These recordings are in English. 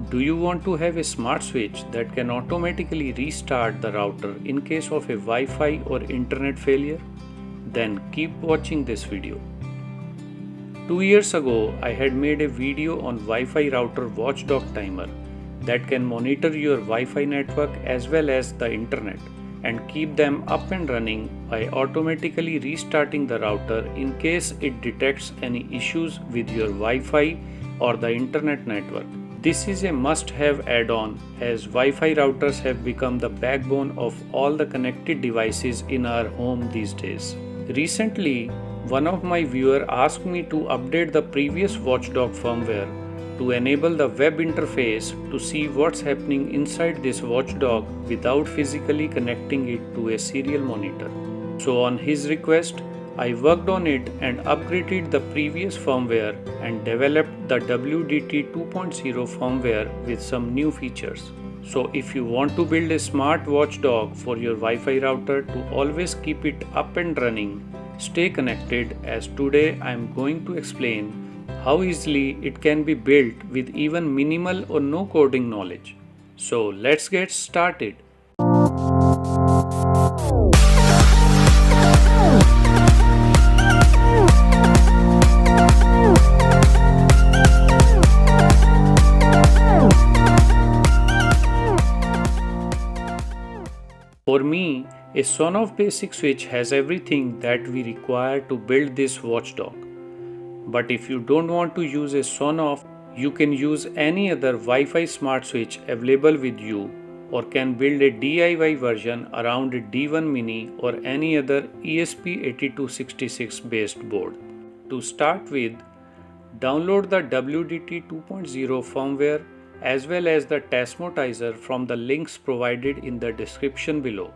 Do you want to have a smart switch that can automatically restart the router in case of a Wi-Fi or internet failure? Then keep watching this video. 2 years ago, I had made a video on Wi-Fi router watchdog timer that can monitor your Wi-Fi network as well as the internet and keep them up and running by automatically restarting the router in case it detects any issues with your Wi-Fi or the internet network. This is a must-have add-on as Wi-Fi routers have become the backbone of all the connected devices in our home these days. Recently, one of my viewers asked me to update the previous watchdog firmware to enable the web interface to see what's happening inside this watchdog without physically connecting it to a serial monitor. So on his request, I worked on it and upgraded the previous firmware and developed the WDT 2.0 firmware with some new features. So if you want to build a smart watchdog for your Wi-Fi router to always keep it up and running, stay connected as today I am going to explain how easily it can be built with even minimal or no coding knowledge. So let's get started. For me, a Sonoff Basic switch has everything that we require to build this watchdog. But if you don't want to use a Sonoff, you can use any other Wi-Fi smart switch available with you or can build a DIY version around a D1 Mini or any other ESP8266 based board. To start with, download the WDT 2.0 firmware as well as the Tasmotizer from the links provided in the description below.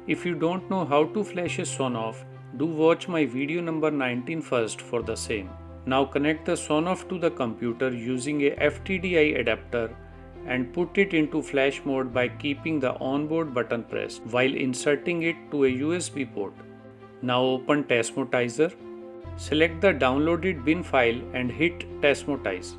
If you don't know how to flash a Sonoff, do watch my video number 19 first for the same. Now connect the Sonoff to the computer using a FTDI adapter and put it into flash mode by keeping the onboard button pressed while inserting it to a USB port. Now open Tasmotizer, select the downloaded bin file and hit Tasmotize.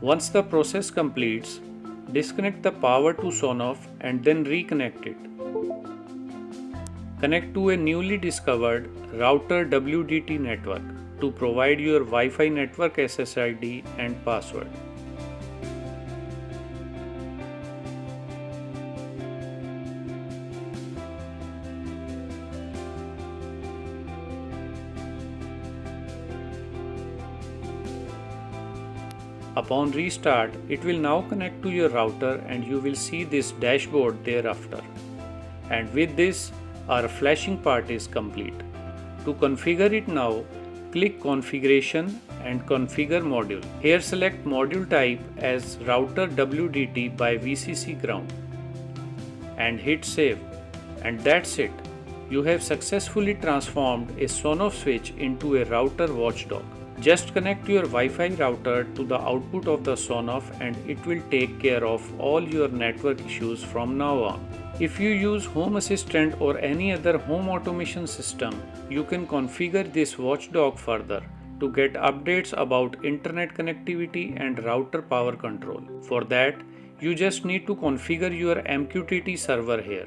Once the process completes, disconnect the power to Sonoff and then reconnect it. Connect to a newly discovered router WDT network to provide your Wi-Fi network SSID and password. Upon restart, it will now connect to your router and you will see this dashboard thereafter. And with this, our flashing part is complete. To configure it now, click Configuration and Configure Module. Here select module type as Router WDT by vccground and hit Save. And that's it. You have successfully transformed a Sonoff switch into a router watchdog. Just connect your Wi-Fi router to the output of the Sonoff and it will take care of all your network issues from now on. If you use Home Assistant or any other home automation system, you can configure this watchdog further to get updates about internet connectivity and router power control. For that, you just need to configure your MQTT server here.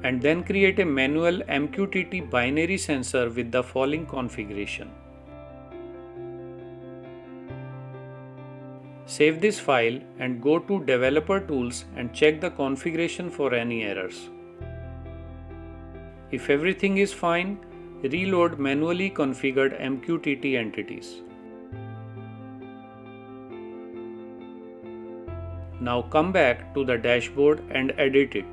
And then create a manual MQTT binary sensor with the following configuration. Save this file and go to Developer Tools and check the configuration for any errors. If everything is fine, reload manually configured MQTT entities. Now come back to the dashboard and edit it.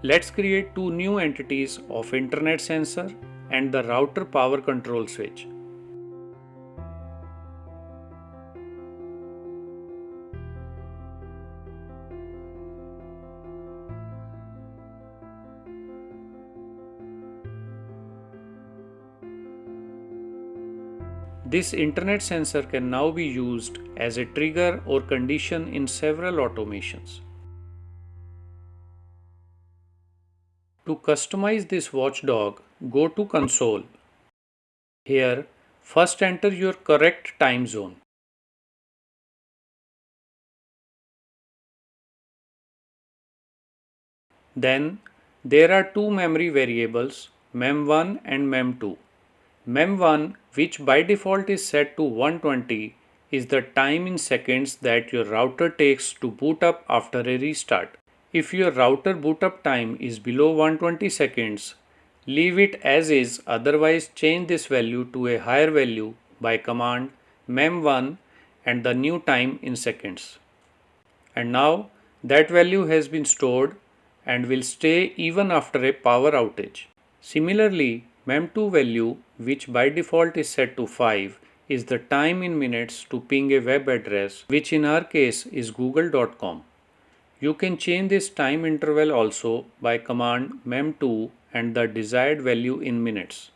Let's create two new entities of internet sensor and the router power control switch. This internet sensor can now be used as a trigger or condition in several automations. To customize this watchdog, go to Console. Here, first enter your correct time zone. Then, there are two memory variables, mem1 and mem2. Mem1, which by default is set to 120, is the time in seconds that your router takes to boot up after a restart. If your router boot up time is below 120 seconds, leave it as is, otherwise change this value to a higher value by command mem1 and the new time in seconds. And now that value has been stored and will stay even after a power outage. Similarly, mem2 value, which by default is set to 5, is the time in minutes to ping a web address, which in our case is google.com. You can change this time interval also by command mem2 and the desired value in minutes.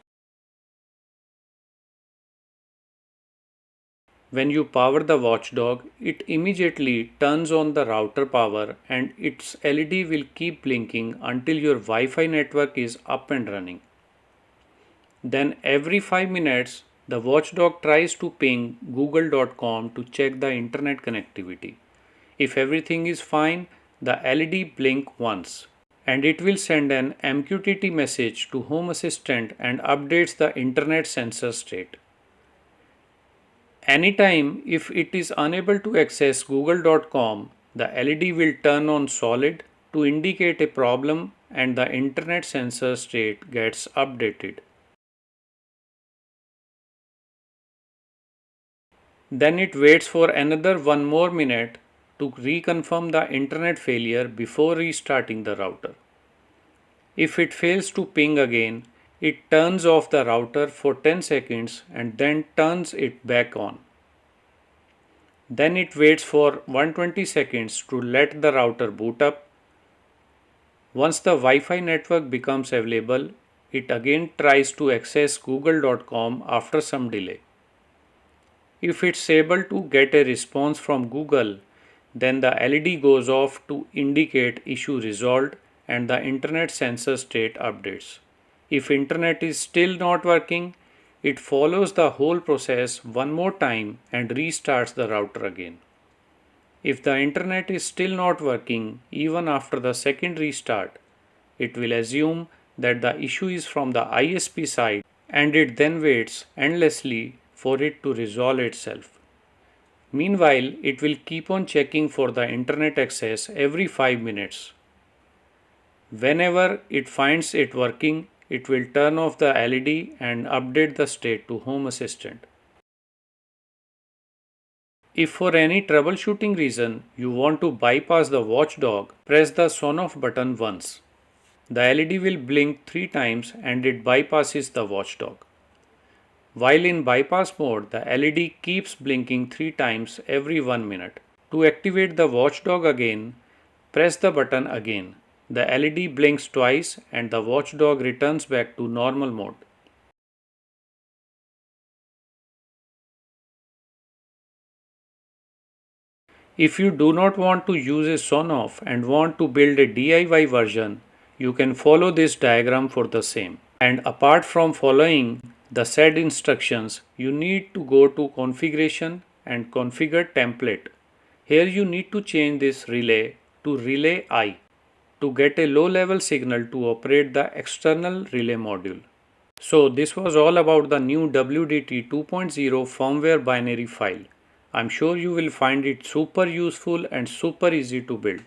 When you power the watchdog, it immediately turns on the router power and its LED will keep blinking until your Wi-Fi network is up and running. Then every 5 minutes, the watchdog tries to ping google.com to check the internet connectivity. If everything is fine, the LED blink once and it will send an MQTT message to Home Assistant and updates the internet sensor state. Anytime if it is unable to access google.com, the LED will turn on solid to indicate a problem and the internet sensor state gets updated. Then it waits for another 1 more minute to reconfirm the internet failure before restarting the router. If it fails to ping again, it turns off the router for 10 seconds and then turns it back on. Then it waits for 120 seconds to let the router boot up. Once the Wi-Fi network becomes available, it again tries to access google.com after some delay. If it's able to get a response from Google, then the LED goes off to indicate issue resolved and the internet sensor state updates. If internet is still not working, it follows the whole process one more time and restarts the router again. If the internet is still not working even after the second restart, it will assume that the issue is from the ISP side and it then waits endlessly for it to resolve itself. Meanwhile, it will keep on checking for the internet access every 5 minutes. Whenever it finds it working, it will turn off the LED and update the state to Home Assistant. If for any troubleshooting reason you want to bypass the watchdog, press the Sonoff button once. The LED will blink 3 times and it bypasses the watchdog. While in bypass mode, the LED keeps blinking 3 times every 1 minute. To activate the watchdog again, press the button again. The LED blinks twice and the watchdog returns back to normal mode. If you do not want to use a Sonoff and want to build a DIY version, you can follow this diagram for the same. And apart from following the said instructions, you need to go to Configuration and Configure Template. Here you need to change this relay to Relay I to get a low level signal to operate the external relay module. So this was all about the new WDT 2.0 firmware binary file. I'm sure you will find it super useful and super easy to build.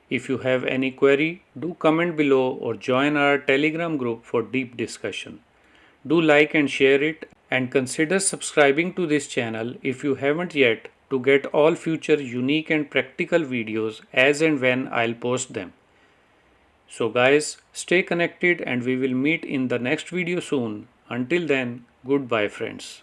If you have any query, do comment below or join our Telegram group for deep discussion. Do like and share it and consider subscribing to this channel if you haven't yet to get all future unique and practical videos as and when I'll post them. So guys, stay connected and we will meet in the next video soon. Until then, goodbye friends.